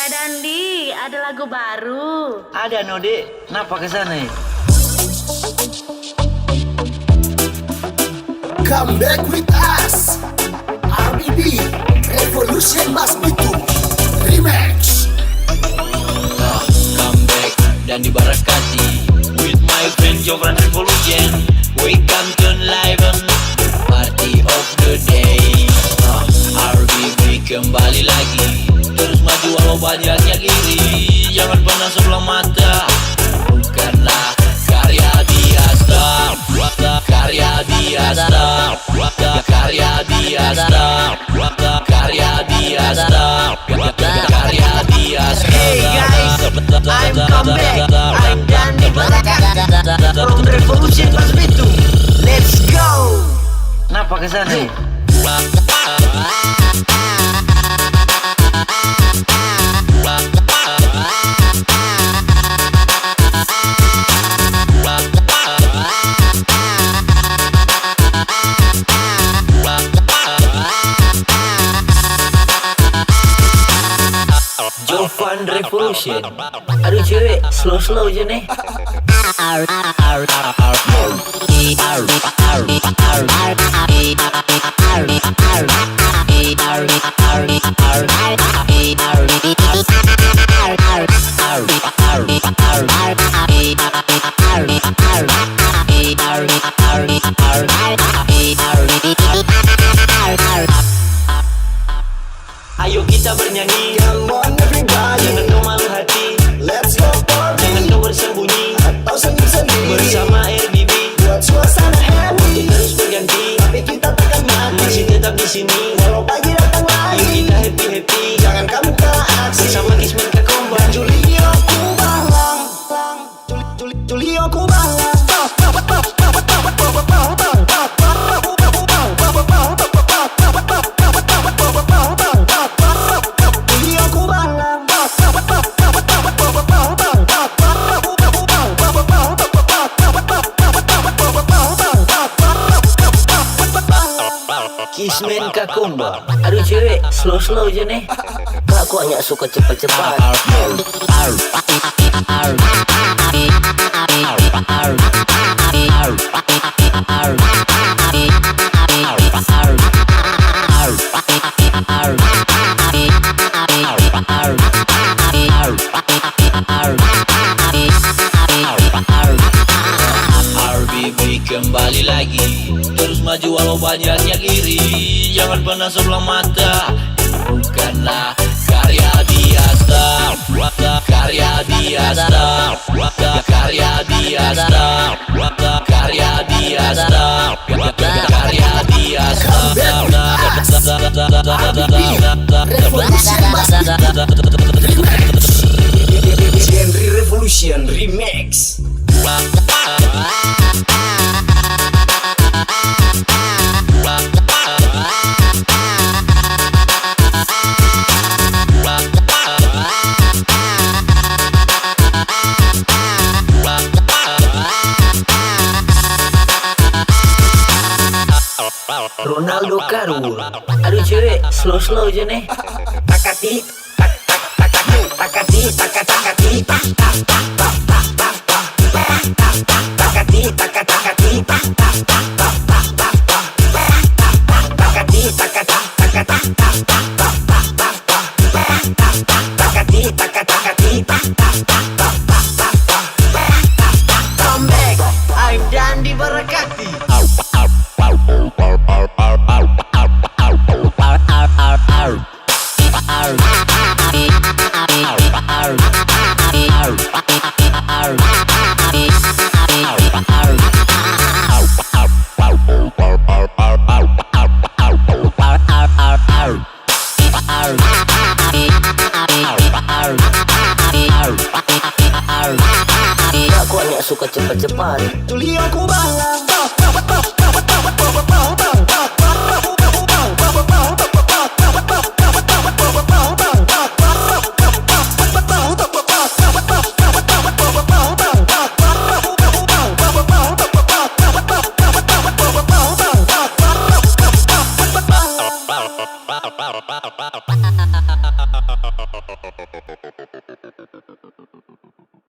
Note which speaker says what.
Speaker 1: Kak Dandi, ada lagu baru.
Speaker 2: Ada Nodi, kenapa ke sana?
Speaker 3: Come back with us, RBB Revolution Mas Itu Remix.
Speaker 4: Come back dan dibarakati with my friend Jovran Revolution. We come to enliven party of the day. RBB kembali lagi, terus maju walau banyak yang iri. Jangan pernah sebelah mata, bukanlah karya biasa. Karya biasa, karya biasa, karya biasa, karya biasa.
Speaker 5: Hey guys, I'm come back. I'm Dandi Barakati from Revolution Mas Itu. Let's go.
Speaker 2: Kenapa ke sana?
Speaker 4: Jovan Revolution. Aduh cewek, slow aja nih. Ayo kita bernyanyi,
Speaker 3: Come on everybody,
Speaker 4: jangan kau malu hati,
Speaker 3: let's go party.
Speaker 4: jangan kau bersembunyi.
Speaker 3: Atau sendiri-sendiri
Speaker 4: Bersama RBB
Speaker 3: buat suasana happy.
Speaker 4: terus berganti,
Speaker 3: Tapi kita takkan mati
Speaker 4: masih tetap di sini.
Speaker 3: walau pagi datang
Speaker 4: Ayo
Speaker 3: lagi.
Speaker 4: kita happy,
Speaker 3: Jangan kamu kalah aksi
Speaker 4: bersama Kismen Kakomban.
Speaker 3: Julio Kubalang, Julio Kubalang. Julio Kubalang.
Speaker 4: Kismen Kakomban. Aduh cewek, slow aja nih.
Speaker 5: Kak kok hanya suka cepat-cepat.
Speaker 4: RBB kembali lagi, terus maju walau banyak yang iri. Jangan pernah sebelah mata, bukanlah karya biasa. Karya biasa, karya biasa, karya biasa, karya biasa.
Speaker 3: Revolution Mas Itu Remix.
Speaker 5: Genre Revolution Remix.
Speaker 4: Ronaldo Karul. Aduh cewek, slow aja nih.
Speaker 5: Takati, takati, takati, come back. I'm Dandi Barakati. Kak kok hanya suka cepat-cepat.
Speaker 3: Julio Kubalang.
Speaker 4: Wow.